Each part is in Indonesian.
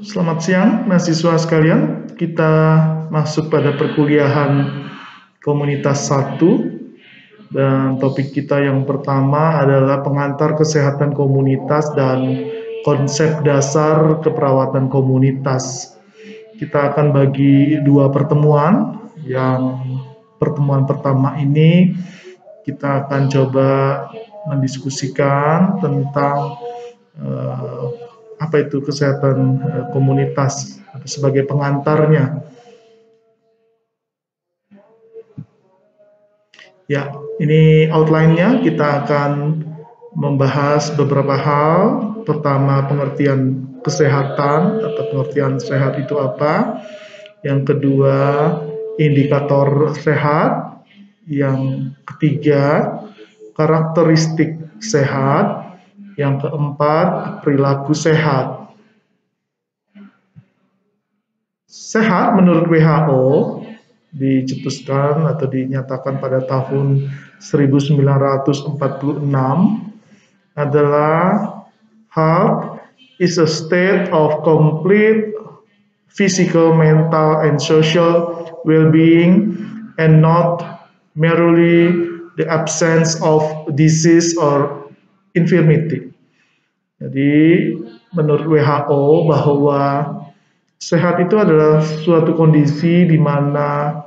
Selamat siang, mahasiswa sekalian. Kita masuk pada perkuliahan komunitas 1 dan topik kita yang pertama adalah pengantar kesehatan komunitas dan konsep dasar keperawatan komunitas. Kita akan bagi 2 pertemuan. Yang pertemuan pertama ini kita akan coba mendiskusikan tentang apa itu kesehatan komunitas sebagai pengantarnya. Ya, ini outline-nya. Kita akan membahas beberapa hal. Pertama, pengertian kesehatan atau pengertian sehat itu apa. Yang kedua, indikator sehat. Yang ketiga, karakteristik sehat. Yang keempat, perilaku sehat. Sehat menurut WHO dicetuskan atau dinyatakan pada tahun 1946 adalah health is a state of complete physical, mental, and social well-being and not merely the absence of disease or infirmity. Jadi menurut WHO bahwa sehat itu adalah suatu kondisi di mana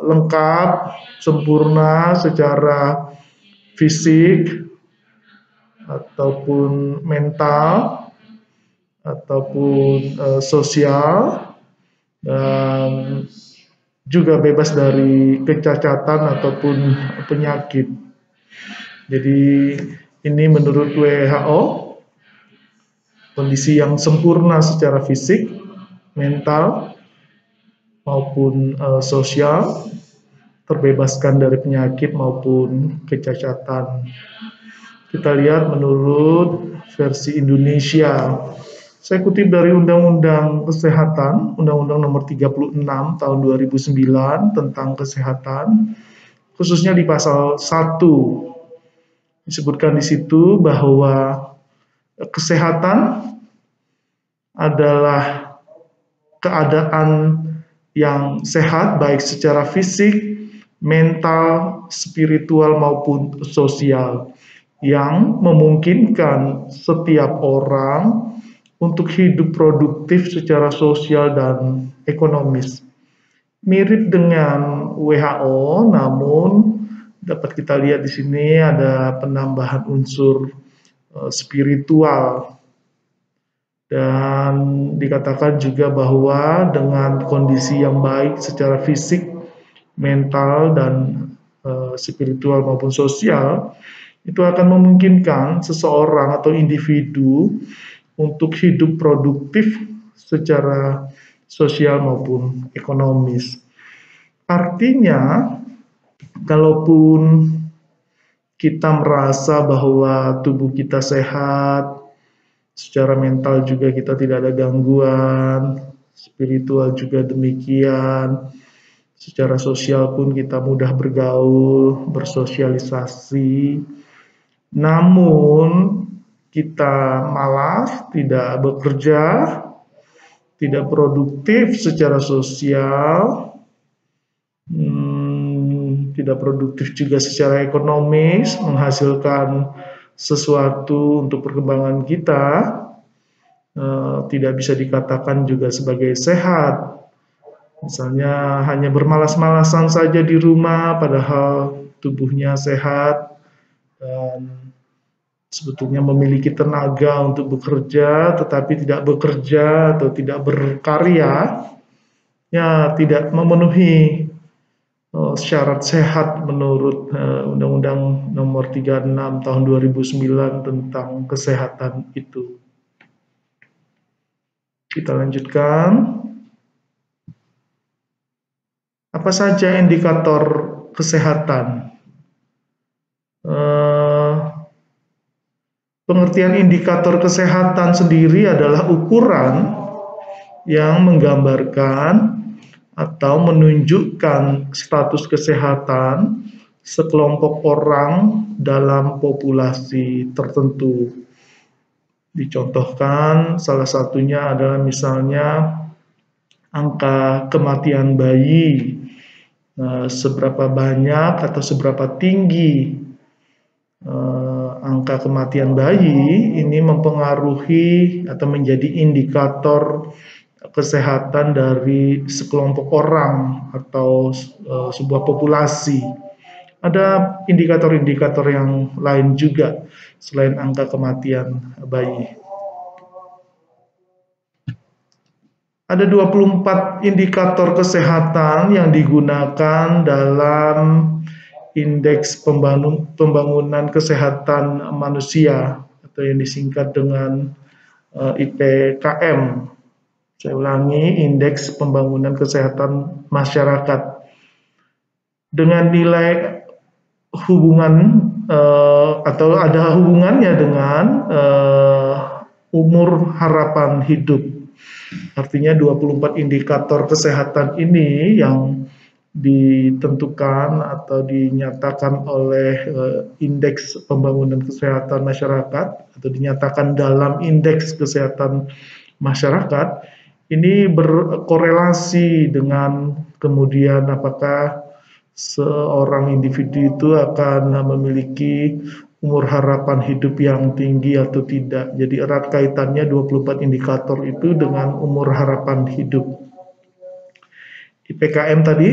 lengkap, sempurna secara fisik ataupun mental ataupun sosial dan juga bebas dari kecacatan ataupun penyakit. Jadi ini menurut WHO kondisi yang sempurna secara fisik, mental maupun sosial, terbebaskan dari penyakit maupun kecacatan. Kita lihat menurut versi Indonesia. Saya kutip dari Undang-Undang Kesehatan, Undang-Undang Nomor 36 Tahun 2009 tentang kesehatan, khususnya di pasal 1. Disebutkan di situ bahwa kesehatan adalah keadaan yang sehat baik secara fisik, mental, spiritual maupun sosial yang memungkinkan setiap orang untuk hidup produktif secara sosial dan ekonomis. Mirip dengan WHO, namun dapat kita lihat di sini ada penambahan unsur spiritual. Dan dikatakan juga bahwa dengan kondisi yang baik secara fisik, mental, dan spiritual maupun sosial, itu akan memungkinkan seseorang atau individu untuk hidup produktif secara sosial maupun ekonomis. Artinya, kalaupun kita merasa bahwa tubuh kita sehat, secara mental juga kita tidak ada gangguan, spiritual juga demikian, secara sosial pun kita mudah bergaul, bersosialisasi, namun kita malas, tidak bekerja, tidak produktif secara sosial, tidak produktif juga secara ekonomis, menghasilkan sesuatu untuk perkembangan kita, tidak bisa dikatakan juga sebagai sehat. Misalnya hanya bermalas-malasan saja di rumah padahal tubuhnya sehat dan sebetulnya memiliki tenaga untuk bekerja tetapi tidak bekerja atau tidak berkarya, ya tidak memenuhi syarat sehat menurut Undang-Undang Nomor 36 Tahun 2009 tentang kesehatan itu. Kita lanjutkan. Apa saja indikator kesehatan? Pengertian indikator kesehatan sendiri adalah ukuran yang menggambarkan atau menunjukkan status kesehatan sekelompok orang dalam populasi tertentu. Dicontohkan salah satunya adalah misalnya angka kematian bayi, seberapa banyak atau seberapa tinggi angka kematian bayi ini mempengaruhi atau menjadi indikator kesehatan dari sekelompok orang atau sebuah populasi. Ada indikator-indikator yang lain juga selain angka kematian bayi. Ada 24 indikator kesehatan yang digunakan dalam indeks pembangunan kesehatan manusia atau yang disingkat dengan IPKM. Saya ulangi, indeks pembangunan kesehatan masyarakat. Dengan nilai hubungan atau ada hubungannya dengan umur harapan hidup. Artinya 24 indikator kesehatan ini yang ditentukan atau dinyatakan oleh indeks pembangunan kesehatan masyarakat atau dinyatakan dalam indeks kesehatan masyarakat ini berkorelasi dengan kemudian apakah seorang individu itu akan memiliki umur harapan hidup yang tinggi atau tidak. Jadi erat kaitannya 24 indikator itu dengan umur harapan hidup. IPKM tadi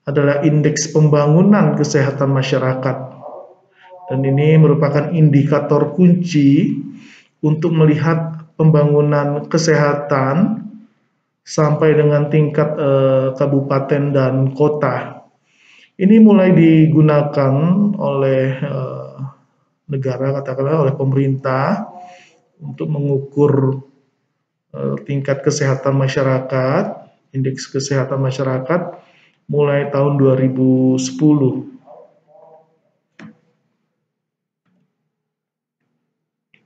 adalah indeks pembangunan kesehatan masyarakat. Dan ini merupakan indikator kunci untuk melihat pembangunan kesehatan sampai dengan tingkat kabupaten dan kota. Ini mulai digunakan oleh negara, katakanlah oleh pemerintah untuk mengukur tingkat kesehatan masyarakat, indeks kesehatan masyarakat mulai tahun 2010.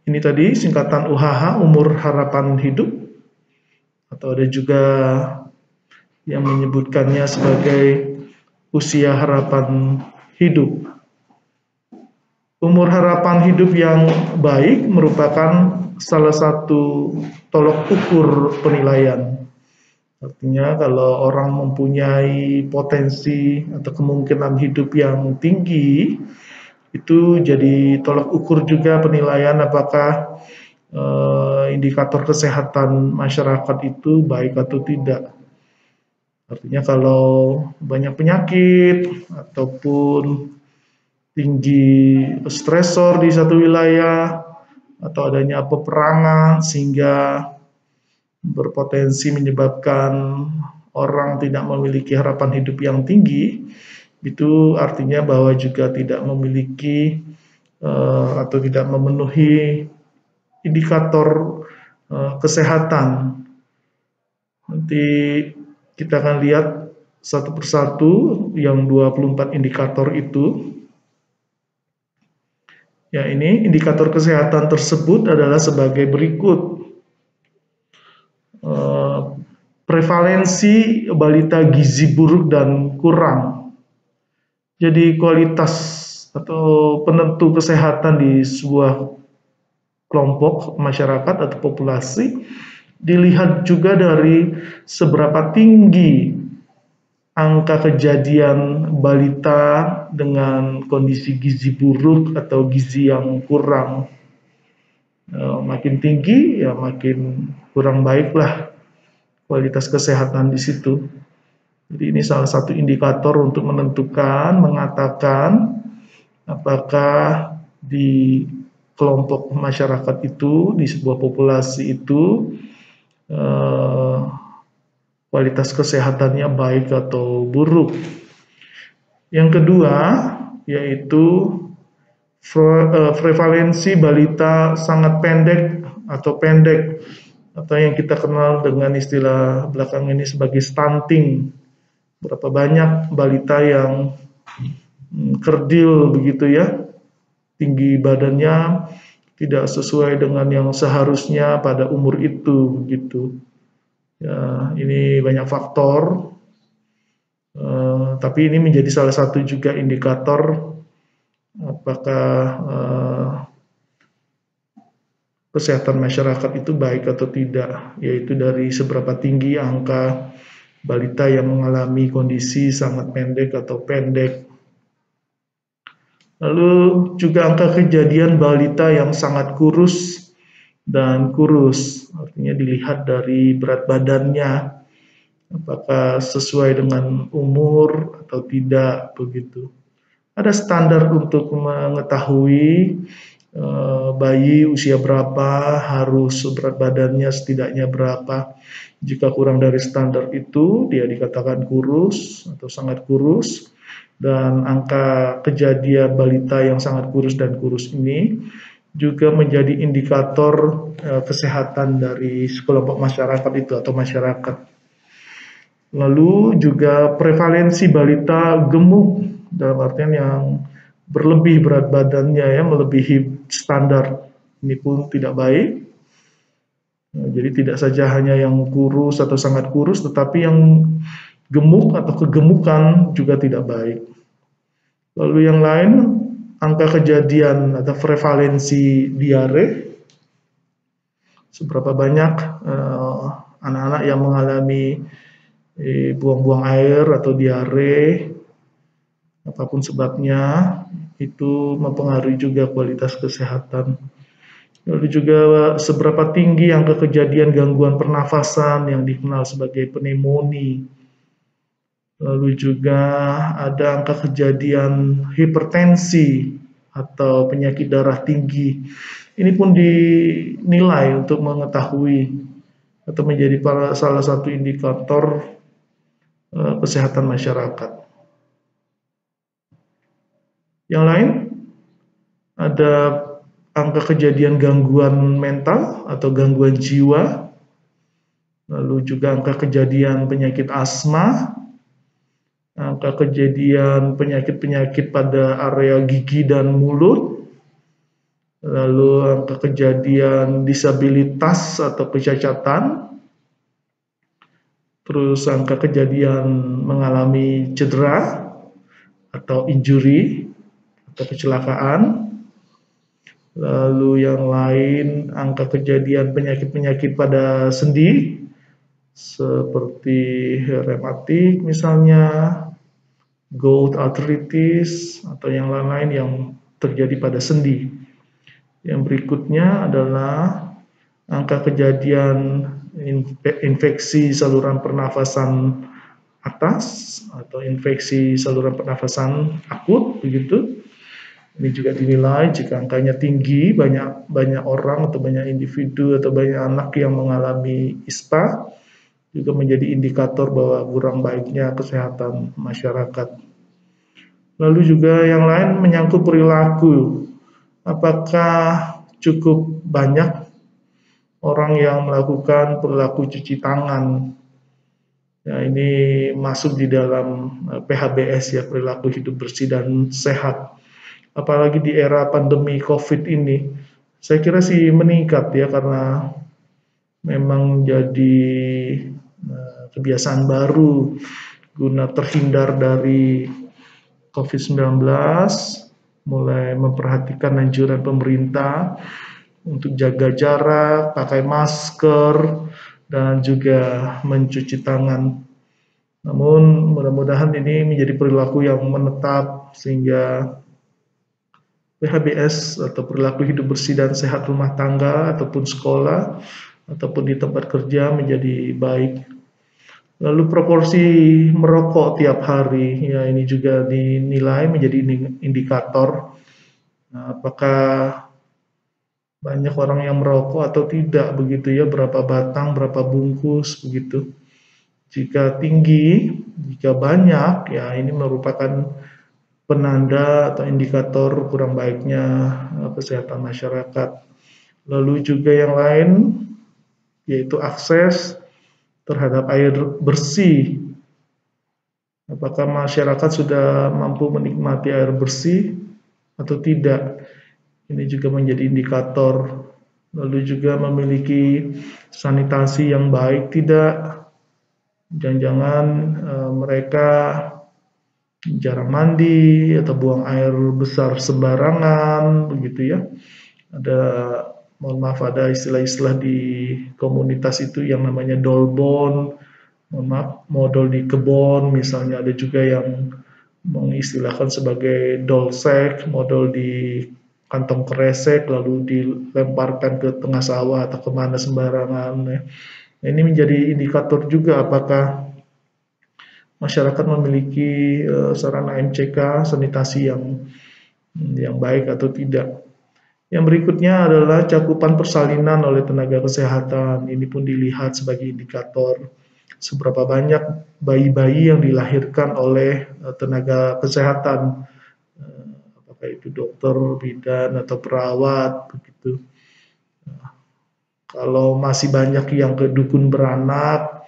Ini tadi singkatan UHH, umur harapan hidup, atau ada juga yang menyebutkannya sebagai usia harapan hidup. Umur harapan hidup yang baik merupakan salah satu tolok ukur penilaian. Artinya kalau orang mempunyai potensi atau kemungkinan hidup yang tinggi, itu jadi tolak ukur juga penilaian apakah indikator kesehatan masyarakat itu baik atau tidak. Artinya kalau banyak penyakit ataupun tinggi stresor di satu wilayah atau adanya peperangan sehingga berpotensi menyebabkan orang tidak memiliki harapan hidup yang tinggi, itu artinya bahwa juga tidak memiliki atau tidak memenuhi indikator kesehatan. Nanti kita akan lihat satu persatu yang 24 indikator itu. Ya, ini indikator kesehatan tersebut adalah sebagai berikut. Prevalensi balita gizi buruk dan kurang. Jadi kualitas atau penentu kesehatan di sebuah kelompok masyarakat atau populasi dilihat juga dari seberapa tinggi angka kejadian balita dengan kondisi gizi buruk atau gizi yang kurang. Makin tinggi ya makin kurang baiklah kualitas kesehatan di situ. Jadi ini salah satu indikator untuk menentukan, mengatakan apakah di kelompok masyarakat itu, di sebuah populasi itu kualitas kesehatannya baik atau buruk. Yang kedua yaitu prevalensi balita sangat pendek atau yang kita kenal dengan istilah belakang ini sebagai stunting. Berapa banyak balita yang kerdil begitu ya, tinggi badannya tidak sesuai dengan yang seharusnya pada umur itu begitu. Ya, ini banyak faktor, tapi ini menjadi salah satu juga indikator apakah kesehatan masyarakat itu baik atau tidak, yaitu dari seberapa tinggi angka balita yang mengalami kondisi sangat pendek atau pendek. Lalu juga angka kejadian balita yang sangat kurus dan kurus, artinya dilihat dari berat badannya, apakah sesuai dengan umur atau tidak begitu. Ada standar untuk mengetahui bayi usia berapa, harus berat badannya setidaknya berapa. Jika kurang dari standar itu, dia dikatakan kurus atau sangat kurus. Dan angka kejadian balita yang sangat kurus dan kurus ini juga menjadi indikator kesehatan dari sekelompok masyarakat itu atau masyarakat. Lalu juga prevalensi balita gemuk, dalam artian yang berlebih berat badannya ya, melebihi standar. Ini pun tidak baik. Nah, jadi tidak saja hanya yang kurus atau sangat kurus, tetapi yang gemuk atau kegemukan juga tidak baik. Lalu yang lain, angka kejadian atau prevalensi diare, seberapa banyak anak-anak yang mengalami buang-buang air atau diare, apapun sebabnya, itu mempengaruhi juga kualitas kesehatan. Lalu juga seberapa tinggi angka kejadian gangguan pernafasan yang dikenal sebagai pneumonia. Lalu juga ada angka kejadian hipertensi atau penyakit darah tinggi. Ini pun dinilai untuk mengetahui atau menjadi salah satu indikator kesehatan masyarakat. Yang lain, ada angka kejadian gangguan mental atau gangguan jiwa, lalu juga angka kejadian penyakit asma, angka kejadian penyakit-penyakit pada area gigi dan mulut, lalu angka kejadian disabilitas atau kecacatan, terus angka kejadian mengalami cedera atau injury atau kecelakaan, lalu yang lain angka kejadian penyakit-penyakit pada sendi seperti rematik misalnya, gout arthritis atau yang lain-lain yang terjadi pada sendi. Yang berikutnya adalah angka kejadian infeksi saluran pernafasan atas atau infeksi saluran pernafasan akut begitu. Ini juga dinilai jika angkanya tinggi, banyak orang atau banyak individu atau banyak anak yang mengalami ISPA, juga menjadi indikator bahwa kurang baiknya kesehatan masyarakat. Lalu juga yang lain menyangkut perilaku. Apakah cukup banyak orang yang melakukan perilaku cuci tangan? Ya, ini masuk di dalam PHBS ya, perilaku hidup bersih dan sehat. Apalagi di era pandemi COVID ini, saya kira sih meningkat ya, karena memang jadi kebiasaan baru guna terhindar dari COVID-19, mulai memperhatikan anjuran pemerintah untuk jaga jarak, pakai masker, dan juga mencuci tangan. Namun mudah-mudahan ini menjadi perilaku yang menetap sehingga PHBS atau perilaku hidup bersih dan sehat rumah tangga ataupun sekolah ataupun di tempat kerja menjadi baik. Lalu proporsi merokok tiap hari, ya ini juga dinilai menjadi indikator apakah banyak orang yang merokok atau tidak begitu ya, berapa batang, berapa bungkus begitu. Jika tinggi, jika banyak, ya ini merupakan penanda atau indikator kurang baiknya kesehatan masyarakat. Lalu juga yang lain yaitu akses terhadap air bersih. Apakah masyarakat sudah mampu menikmati air bersih atau tidak? Ini juga menjadi indikator. Lalu juga memiliki sanitasi yang baik tidak? Jangan-jangan mereka jarang mandi atau buang air besar sembarangan begitu ya. Ada, mohon maaf, ada istilah-istilah di komunitas itu yang namanya dolbon, mohon maaf, modal di kebon misalnya. Ada juga yang mengistilahkan sebagai dolsek, modal di kantong kresek lalu dilemparkan ke tengah sawah atau kemana sembarangan ya. Nah, ini menjadi indikator juga apakah masyarakat memiliki sarana MCK sanitasi yang baik atau tidak. Yang berikutnya adalah cakupan persalinan oleh tenaga kesehatan. Ini pun dilihat sebagai indikator seberapa banyak bayi-bayi yang dilahirkan oleh tenaga kesehatan, apakah itu dokter, bidan, atau perawat, begitu. Kalau masih banyak yang ke dukun beranak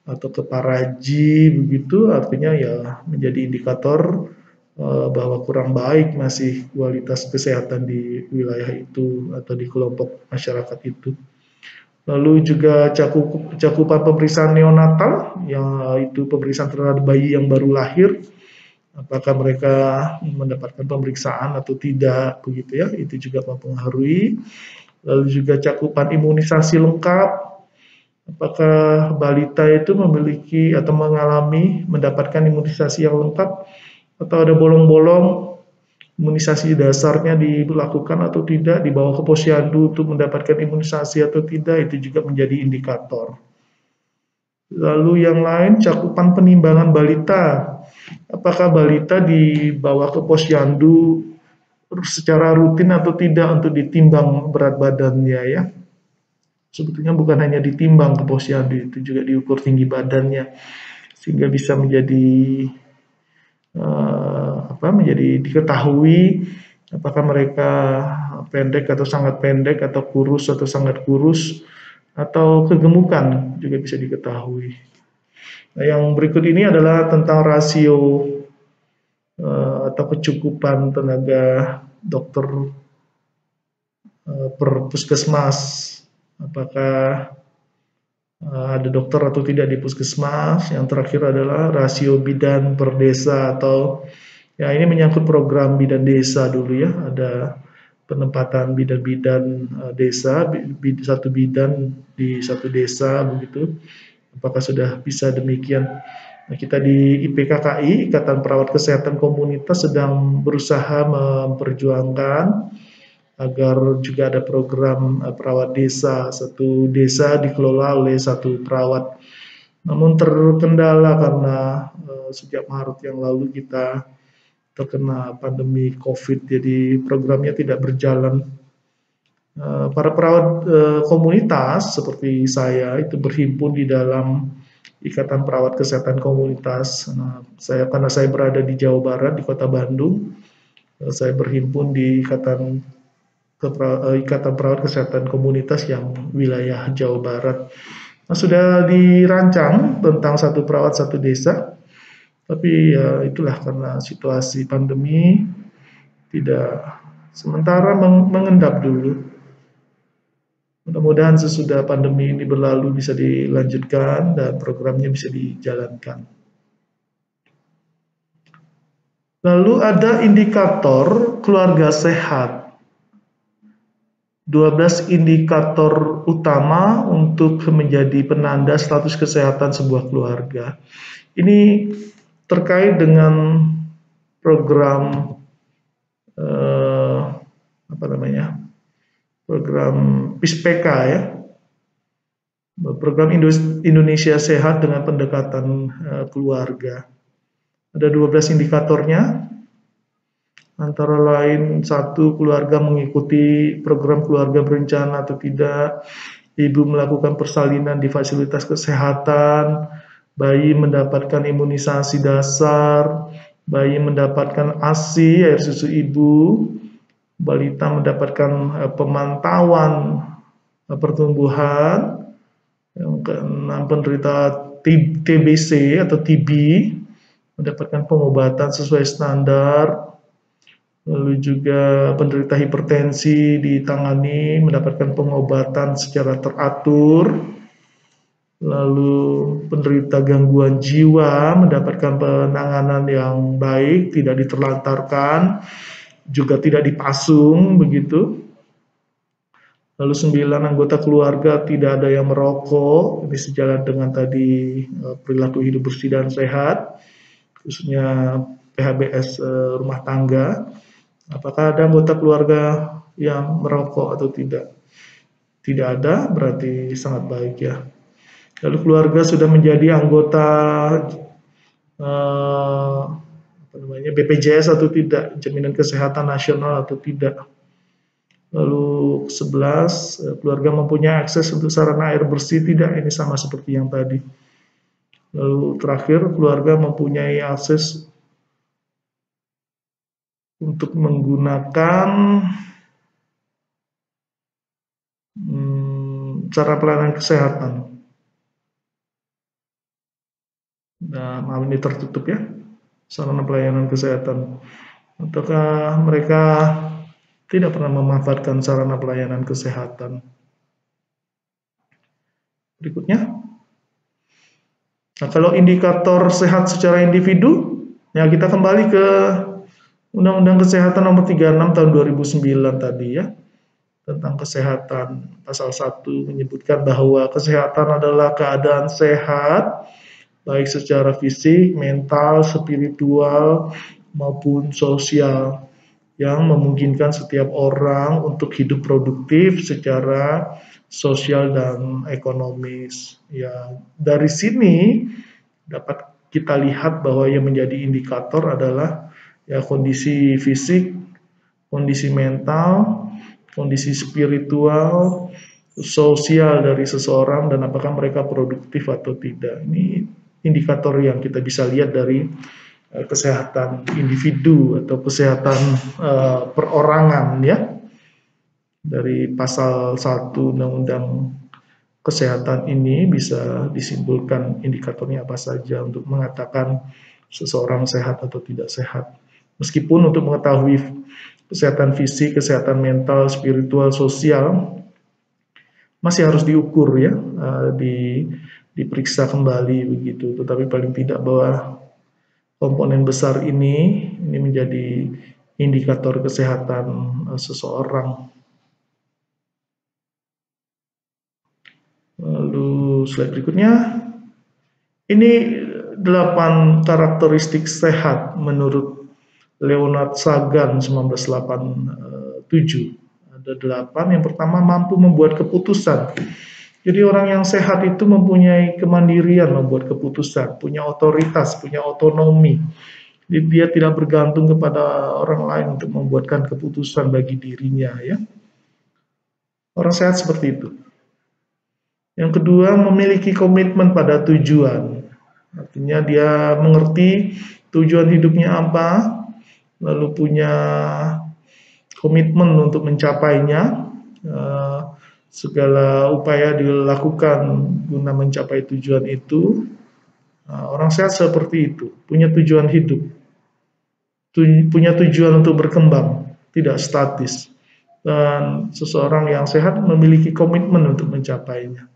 atau ke paraji, begitu, artinya ya menjadi indikator bahwa kurang baik masih kualitas kesehatan di wilayah itu atau di kelompok masyarakat itu. Lalu juga cakupan pemeriksaan neonatal, yaitu pemeriksaan terhadap bayi yang baru lahir, apakah mereka mendapatkan pemeriksaan atau tidak, begitu ya, itu juga mempengaruhi. Lalu juga cakupan imunisasi lengkap, apakah balita itu memiliki atau mendapatkan imunisasi yang lengkap, atau ada bolong-bolong imunisasi dasarnya dilakukan atau tidak, dibawa ke posyandu untuk mendapatkan imunisasi atau tidak, itu juga menjadi indikator. Lalu yang lain, cakupan penimbangan balita, apakah balita dibawa ke posyandu secara rutin atau tidak untuk ditimbang berat badannya ya. Sebetulnya bukan hanya ditimbang ke posyandu, itu juga diukur tinggi badannya sehingga bisa menjadi menjadi diketahui apakah mereka pendek atau sangat pendek, atau kurus atau sangat kurus, atau kegemukan juga bisa diketahui. Nah, yang berikut ini adalah tentang rasio atau kecukupan tenaga dokter per puskesmas. Apakah ada dokter atau tidak di puskesmas. Yang terakhir adalah rasio bidan per desa, atau ya ini menyangkut program bidan desa dulu ya. Ada penempatan bidan-bidan desa, satu bidan di satu desa begitu. Apakah sudah bisa demikian? Nah, kita di IPKKI, Ikatan Perawat Kesehatan Komunitas, sedang berusaha memperjuangkan agar juga ada program perawat desa. Satu desa dikelola oleh satu perawat. Namun terkendala karena sejak Maret yang lalu kita terkena pandemi COVID, jadi programnya tidak berjalan. Para perawat komunitas seperti saya itu berhimpun di dalam Ikatan Perawat Kesehatan Komunitas. Nah, karena saya berada di Jawa Barat, di Kota Bandung, saya berhimpun di Ikatan Perawat Kesehatan Komunitas yang wilayah Jawa Barat. Nah, sudah dirancang tentang satu perawat satu desa, tapi ya itulah karena situasi pandemi tidak, sementara mengendap dulu. Mudah-mudahan sesudah pandemi ini berlalu bisa dilanjutkan dan programnya bisa dijalankan. Lalu ada indikator keluarga sehat. 12 indikator utama untuk menjadi penanda status kesehatan sebuah keluarga. Ini terkait dengan program program PISPK ya, program Indonesia Sehat dengan pendekatan keluarga. Ada 12 indikatornya, antara lain 1, keluarga mengikuti program keluarga berencana atau tidak, ibu melakukan persalinan di fasilitas kesehatan, bayi mendapatkan imunisasi dasar, bayi mendapatkan ASI, air susu ibu, balita mendapatkan pemantauan pertumbuhan, yang keenam penderita TBC atau TB mendapatkan pengobatan sesuai standar, lalu juga penderita hipertensi ditangani mendapatkan pengobatan secara teratur, lalu penderita gangguan jiwa mendapatkan penanganan yang baik, tidak diterlantarkan, juga tidak dipasung begitu. Lalu 9 anggota keluarga tidak ada yang merokok, ini sejalan dengan tadi perilaku hidup bersih dan sehat, khususnya PHBS rumah tangga. Apakah ada anggota keluarga yang merokok atau tidak? Tidak ada, berarti sangat baik ya. Lalu keluarga sudah menjadi anggota BPJS atau tidak, Jaminan Kesehatan Nasional atau tidak. Lalu 11, keluarga mempunyai akses untuk sarana air bersih tidak, ini sama seperti yang tadi. Lalu terakhir, keluarga mempunyai akses untuk menggunakan cara pelayanan kesehatan. Nah, malam ini tertutup ya, sarana pelayanan kesehatan. Ataukah mereka tidak pernah memanfaatkan sarana pelayanan kesehatan? Berikutnya. Nah, kalau indikator sehat secara individu, ya kita kembali ke Undang-Undang Kesehatan Nomor 36 Tahun 2009 tadi ya, tentang kesehatan. Pasal 1 menyebutkan bahwa kesehatan adalah keadaan sehat, baik secara fisik, mental, spiritual, maupun sosial, yang memungkinkan setiap orang untuk hidup produktif secara sosial dan ekonomis. Ya, dari sini dapat kita lihat bahwa yang menjadi indikator adalah ya kondisi fisik, kondisi mental, kondisi spiritual, sosial dari seseorang, dan apakah mereka produktif atau tidak. Ini indikator yang kita bisa lihat dari kesehatan individu atau kesehatan perorangan ya. Dari pasal 1 Undang-Undang Kesehatan ini bisa disimpulkan indikatornya apa saja untuk mengatakan seseorang sehat atau tidak sehat. Meskipun untuk mengetahui kesehatan fisik, kesehatan mental, spiritual, sosial masih harus diukur ya, diperiksa kembali begitu. Tetapi paling tidak bahwa komponen besar ini menjadi indikator kesehatan seseorang. Lalu slide berikutnya, ini 8 karakteristik sehat menurut Leonard Sagan 1987. Ada 8. Yang pertama, mampu membuat keputusan. Jadi orang yang sehat itu mempunyai kemandirian membuat keputusan, punya otoritas, punya otonomi. Jadi dia tidak bergantung kepada orang lain untuk membuatkan keputusan bagi dirinya ya. Orang sehat seperti itu. Yang kedua, memiliki komitmen pada tujuan. Artinya dia mengerti tujuan hidupnya apa, lalu punya komitmen untuk mencapainya. Segala upaya dilakukan guna mencapai tujuan itu. Orang sehat seperti itu, punya tujuan hidup, punya tujuan untuk berkembang, tidak statis. Dan seseorang yang sehat memiliki komitmen untuk mencapainya.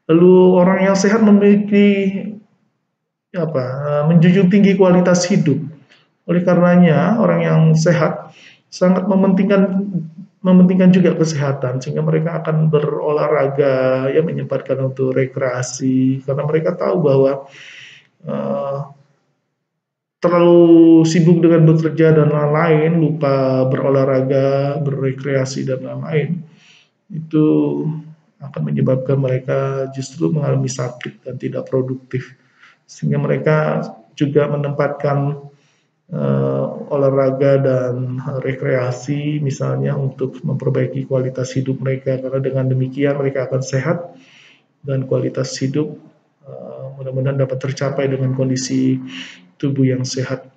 Lalu orang yang sehat memiliki menjunjung tinggi kualitas hidup. Oleh karenanya orang yang sehat sangat mementingkan juga kesehatan, sehingga mereka akan berolahraga ya, menyempatkan untuk rekreasi, karena mereka tahu bahwa terlalu sibuk dengan bekerja dan lain-lain, lupa berolahraga, berrekreasi dan lain-lain, itu akan menyebabkan mereka justru mengalami sakit dan tidak produktif. Sehingga mereka juga menempatkan olahraga dan rekreasi misalnya untuk memperbaiki kualitas hidup mereka, karena dengan demikian mereka akan sehat dan kualitas hidup mudah-mudahan dapat tercapai dengan kondisi tubuh yang sehat.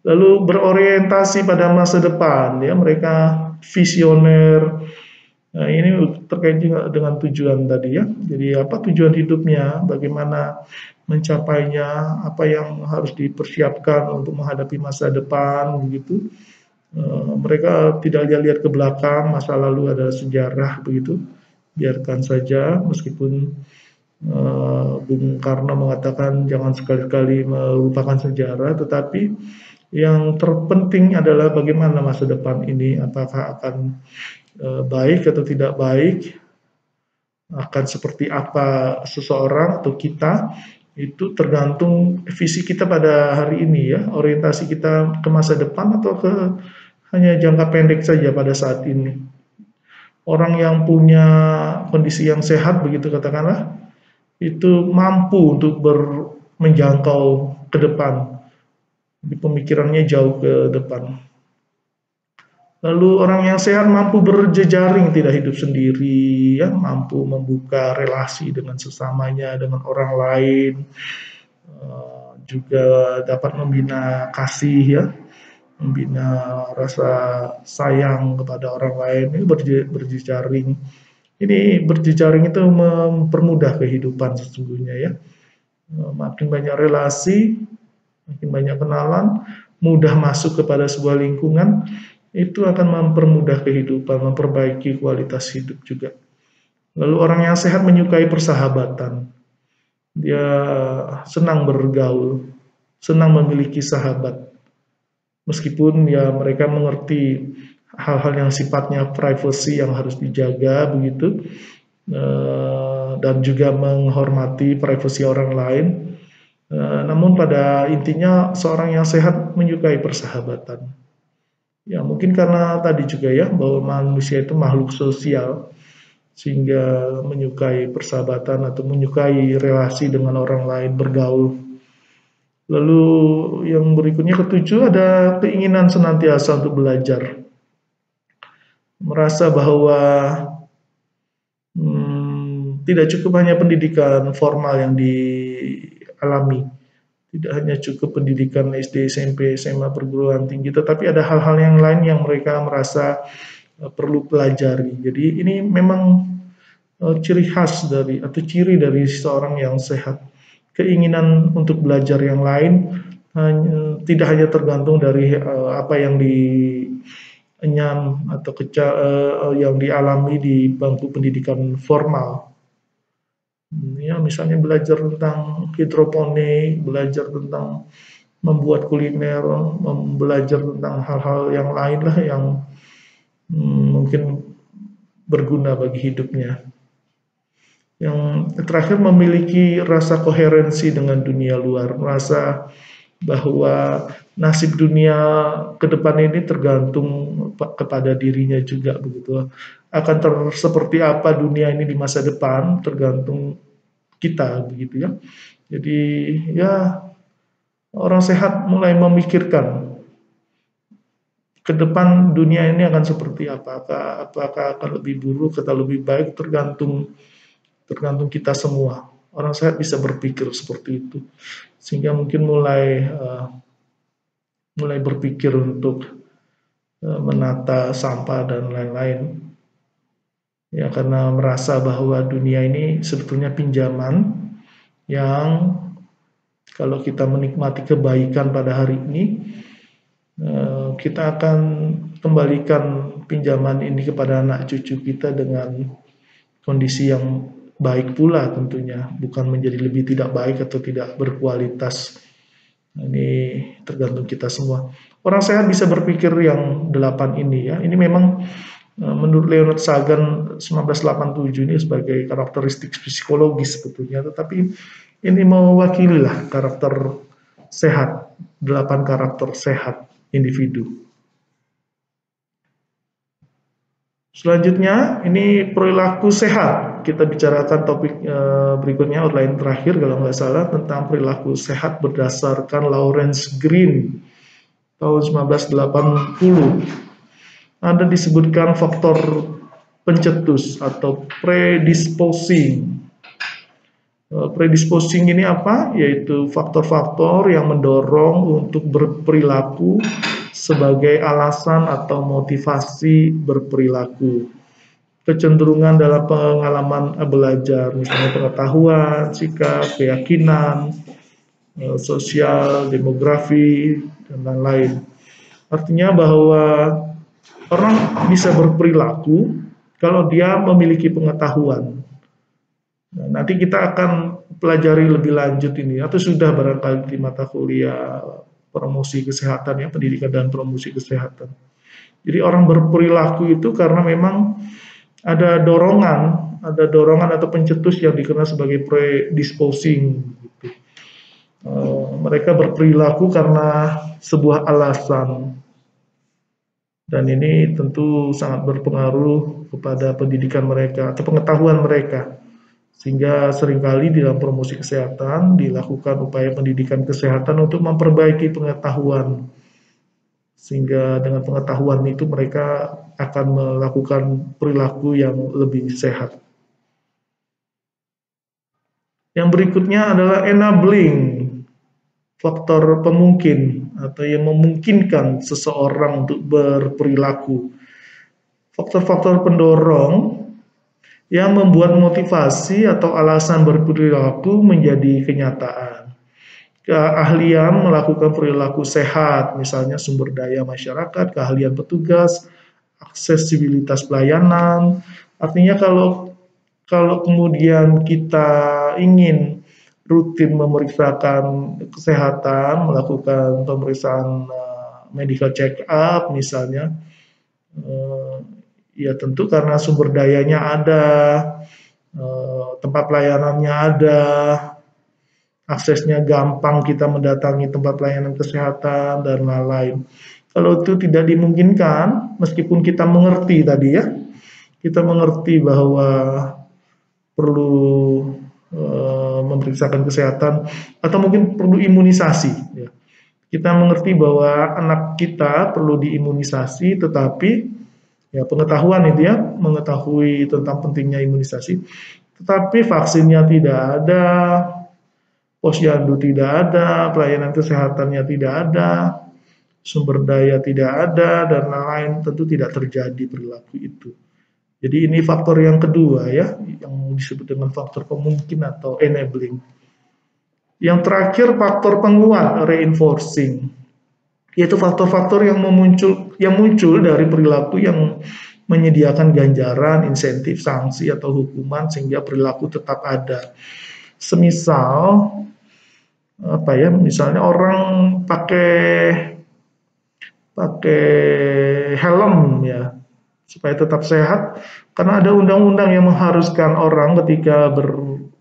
Lalu berorientasi pada masa depan ya, mereka visioner. Nah, ini terkait juga dengan tujuan tadi ya. Jadi apa tujuan hidupnya, bagaimana mencapainya, apa yang harus dipersiapkan untuk menghadapi masa depan begitu. Mereka tidak lihat ke belakang, masa lalu adalah sejarah begitu. Biarkan saja, meskipun Bung Karno mengatakan jangan sekali-kali melupakan sejarah, tetapi yang terpenting adalah bagaimana masa depan ini, apakah akan baik atau tidak baik, akan seperti apa seseorang atau kita, itu tergantung visi kita pada hari ini ya, orientasi kita ke masa depan atau ke hanya jangka pendek saja pada saat ini. Orang yang punya kondisi yang sehat begitu katakanlah, itu mampu untuk menjangkau ke depan, pemikirannya jauh ke depan. Lalu orang yang sehat mampu berjejaring, tidak hidup sendiri, ya, mampu membuka relasi dengan sesamanya, dengan orang lain, juga dapat membina kasih, ya, membina rasa sayang kepada orang lain. Ini berjejaring. Ini berjejaring itu mempermudah kehidupan sesungguhnya ya. Makin banyak relasi, makin banyak kenalan, mudah masuk kepada sebuah lingkungan, itu akan mempermudah kehidupan, memperbaiki kualitas hidup juga. Lalu orang yang sehat menyukai persahabatan. Dia senang bergaul, senang memiliki sahabat. Meskipun ya mereka mengerti hal-hal yang sifatnya privacy yang harus dijaga begitu, dan juga menghormati privasi orang lain. Namun pada intinya seorang yang sehat menyukai persahabatan. Ya mungkin karena tadi juga ya bahwa manusia itu makhluk sosial, sehingga menyukai persahabatan atau menyukai relasi dengan orang lain, bergaul. Lalu yang berikutnya ketujuh, ada keinginan senantiasa untuk belajar. Merasa bahwa tidak cukup hanya pendidikan formal yang dialami. Tidak hanya cukup pendidikan SD, SMP, SMA, perguruan tinggi, tetapi ada hal-hal yang lain yang mereka merasa perlu pelajari. Jadi ini memang ciri khas dari atau ciri dari seorang yang sehat. Keinginan untuk belajar yang lain tidak hanya tergantung dari apa yang dienyam atau yang dialami di bangku pendidikan formal. Ya, misalnya belajar tentang hidroponik, belajar tentang membuat kuliner, belajar tentang hal-hal yang lain lah yang mungkin berguna bagi hidupnya. Yang terakhir, memiliki rasa koherensi dengan dunia luar, merasa bahwa nasib dunia ke depan ini tergantung kepada dirinya juga begitu. Akan seperti apa dunia ini di masa depan tergantung kita begitu ya. Jadi ya orang sehat mulai memikirkan ke depan dunia ini akan seperti apa, apakah akan lebih buruk atau lebih baik, tergantung kita semua. Orang sehat bisa berpikir seperti itu, sehingga mungkin mulai berpikir untuk menata sampah dan lain-lain. Ya, karena merasa bahwa dunia ini sebetulnya pinjaman yang kalau kita menikmati kebaikan pada hari ini, kita akan kembalikan pinjaman ini kepada anak cucu kita dengan kondisi yang baik pula tentunya, bukan menjadi lebih tidak baik atau tidak berkualitas. Ini tergantung kita semua. Orang sehat bisa berpikir yang 8 ini ya. Ini memang menurut Leonard Sagan 1987 ini sebagai karakteristik psikologis sebetulnya, tetapi ini mewakili lah karakter sehat, 8 karakter sehat individu. Selanjutnya, ini perilaku sehat. Kita bicarakan topik berikutnya, outline terakhir kalau nggak salah, tentang perilaku sehat berdasarkan Lawrence Green tahun 1980. Ada disebutkan faktor pencetus atau predisposing. Predisposing ini apa? Yaitu faktor-faktor yang mendorong untuk berperilaku sebagai alasan atau motivasi berperilaku. Kecenderungan dalam pengalaman belajar, misalnya pengetahuan, sikap, keyakinan, sosial, demografi, dan lain-lain. Artinya bahwa orang bisa berperilaku kalau dia memiliki pengetahuan. Nah, nanti kita akan pelajari lebih lanjut ini, atau sudah barangkali di mata kuliah promosi kesehatan ya, pendidikan dan promosi kesehatan. Jadi orang berperilaku itu karena memang ada dorongan atau pencetus yang dikenal sebagai predisposing. Gitu. Mereka berperilaku karena sebuah alasan, dan ini tentu sangat berpengaruh kepada pendidikan mereka atau pengetahuan mereka. Sehingga seringkali di dalam promosi kesehatan dilakukan upaya pendidikan kesehatan untuk memperbaiki pengetahuan. Sehingga dengan pengetahuan itu mereka akan melakukan perilaku yang lebih sehat. Yang berikutnya adalah enabling, faktor pemungkin atau yang memungkinkan seseorang untuk berperilaku. Faktor-faktor pendorong yang membuat motivasi atau alasan berperilaku menjadi kenyataan. Keahlian melakukan perilaku sehat, misalnya sumber daya masyarakat, keahlian petugas, aksesibilitas pelayanan. Artinya kalau kemudian kita ingin rutin memeriksakan kesehatan, melakukan pemeriksaan medical check up misalnya, ya tentu karena sumber dayanya ada, tempat pelayanannya ada, aksesnya gampang kita mendatangi tempat pelayanan kesehatan dan lain-lain. Kalau itu tidak dimungkinkan, meskipun kita mengerti tadi ya, kita mengerti bahwa perlu memeriksakan kesehatan atau mungkin perlu imunisasi. Ya. Kita mengerti bahwa anak kita perlu diimunisasi, tetapi ya pengetahuan itu ya, mengetahui tentang pentingnya imunisasi, tetapi vaksinnya tidak ada, posyandu tidak ada, pelayanan kesehatannya tidak ada, sumber daya tidak ada, dan lain-lain, tentu tidak terjadi perilaku itu. Jadi ini faktor yang kedua ya, yang disebut dengan faktor pemungkin atau enabling. Yang terakhir faktor penguat, reinforcing, yaitu faktor-faktor yang muncul dari perilaku yang menyediakan ganjaran, insentif, sanksi atau hukuman sehingga perilaku tetap ada. Semisal apa ya, misalnya orang pakai helm ya supaya tetap sehat, karena ada undang-undang yang mengharuskan orang ketika berkendara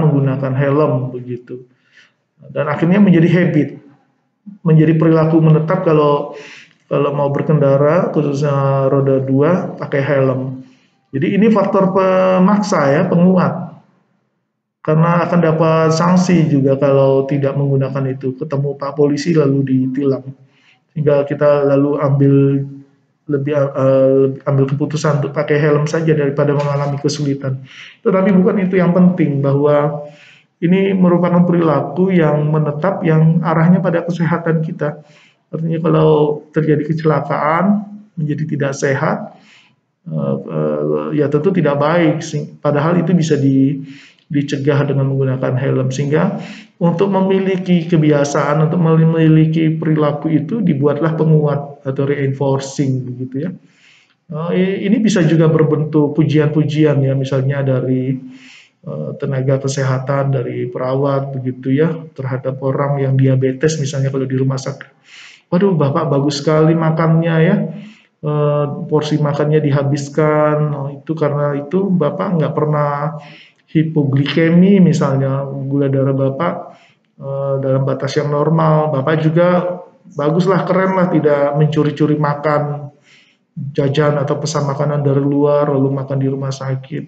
menggunakan helm begitu. Dan akhirnya menjadi habit, menjadi perilaku menetap kalau mau berkendara khususnya roda 2 pakai helm. Jadi ini faktor pemaksa ya, penguat. Karena akan dapat sanksi juga kalau tidak menggunakan itu. Ketemu Pak Polisi lalu ditilang. Sehingga kita lalu ambil keputusan untuk pakai helm saja daripada mengalami kesulitan. Tetapi bukan itu yang penting, bahwa ini merupakan perilaku yang menetap yang arahnya pada kesehatan kita. Artinya kalau terjadi kecelakaan menjadi tidak sehat, ya tentu tidak baik. Padahal itu bisa dicegah dengan menggunakan helm, sehingga untuk memiliki kebiasaan, untuk memiliki perilaku itu dibuatlah penguat atau reinforcing begitu ya. Ini bisa juga berbentuk pujian-pujian ya, misalnya dari tenaga kesehatan, dari perawat begitu ya, terhadap orang yang diabetes misalnya kalau di rumah sakit. Waduh, Bapak bagus sekali makannya ya, porsi makannya dihabiskan, itu karena itu Bapak nggak pernah hipoglikemi misalnya, gula darah Bapak dalam batas yang normal. Bapak juga baguslah, keren lah, tidak mencuri-curi makan jajan atau pesan makanan dari luar lalu makan di rumah sakit.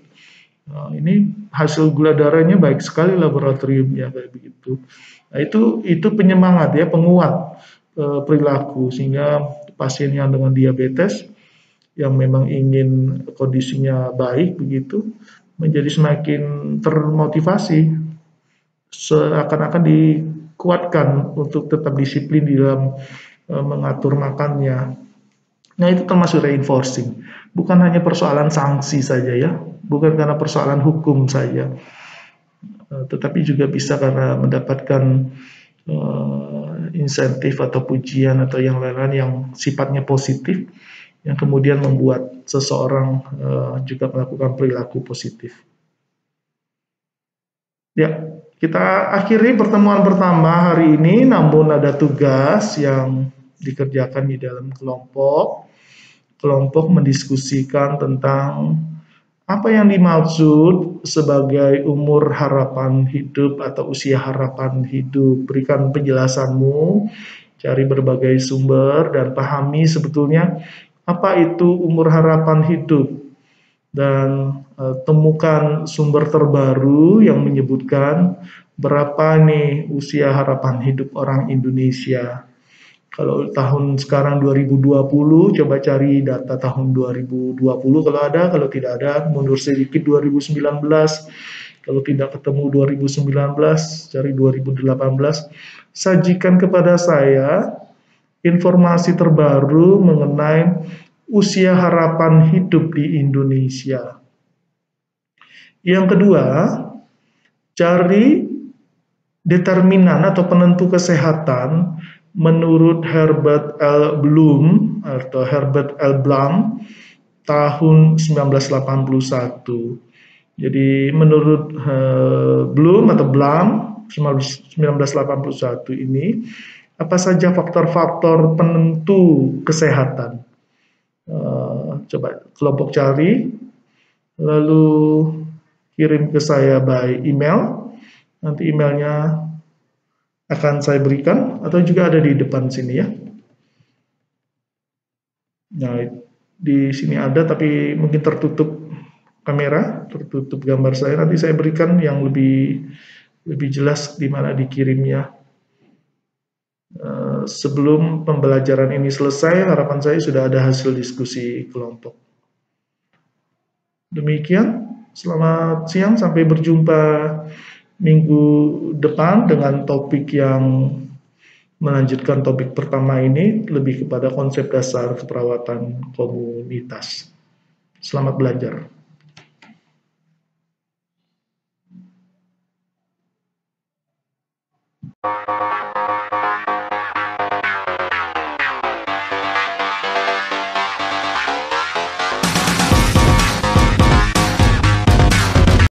Ini hasil gula darahnya baik sekali laboratoriumnya kayak begitu. Nah, itu penyemangat ya, penguat perilaku, sehingga pasien yang dengan diabetes yang memang ingin kondisinya baik begitu menjadi semakin termotivasi, seakan-akan dikuatkan untuk tetap disiplin di dalam mengatur makannya. Nah, itu termasuk reinforcing. Bukan hanya persoalan sanksi saja ya, bukan karena persoalan hukum saja, tetapi juga bisa karena mendapatkan insentif atau pujian atau yang lain-lain yang sifatnya positif, yang kemudian membuat seseorang juga melakukan perilaku positif. Ya, kita akhiri pertemuan pertama hari ini, namun ada tugas yang dikerjakan di dalam kelompok. Kelompok mendiskusikan tentang apa yang dimaksud sebagai umur harapan hidup atau usia harapan hidup. Berikan penjelasanmu, cari berbagai sumber, dan pahami sebetulnya apa itu umur harapan hidup. Dan temukan sumber terbaru yang menyebutkan berapa nih usia harapan hidup orang Indonesia. Kalau tahun sekarang 2020, coba cari data tahun 2020 kalau ada, kalau tidak ada mundur sedikit 2019, kalau tidak ketemu 2019, cari 2018. Sajikan kepada saya informasi terbaru mengenai usia harapan hidup di Indonesia. Yang kedua, cari determinan atau penentu kesehatan menurut Herbert L. Bloom atau Herbert L. Blum tahun 1981. Jadi menurut Bloom atau Blum 1981 ini, apa saja faktor-faktor penentu kesehatan? Coba kelompok cari, lalu kirim ke saya by email. Nanti emailnya akan saya berikan atau juga ada di depan sini ya. Nah, di sini ada tapi mungkin tertutup kamera, tertutup gambar saya. Nanti saya berikan yang lebih jelas di mana dikirimnya. Sebelum pembelajaran ini selesai, harapan saya sudah ada hasil diskusi kelompok. Demikian, selamat siang, sampai berjumpa minggu depan dengan topik yang melanjutkan topik pertama ini, lebih kepada konsep dasar keperawatan komunitas. Selamat belajar.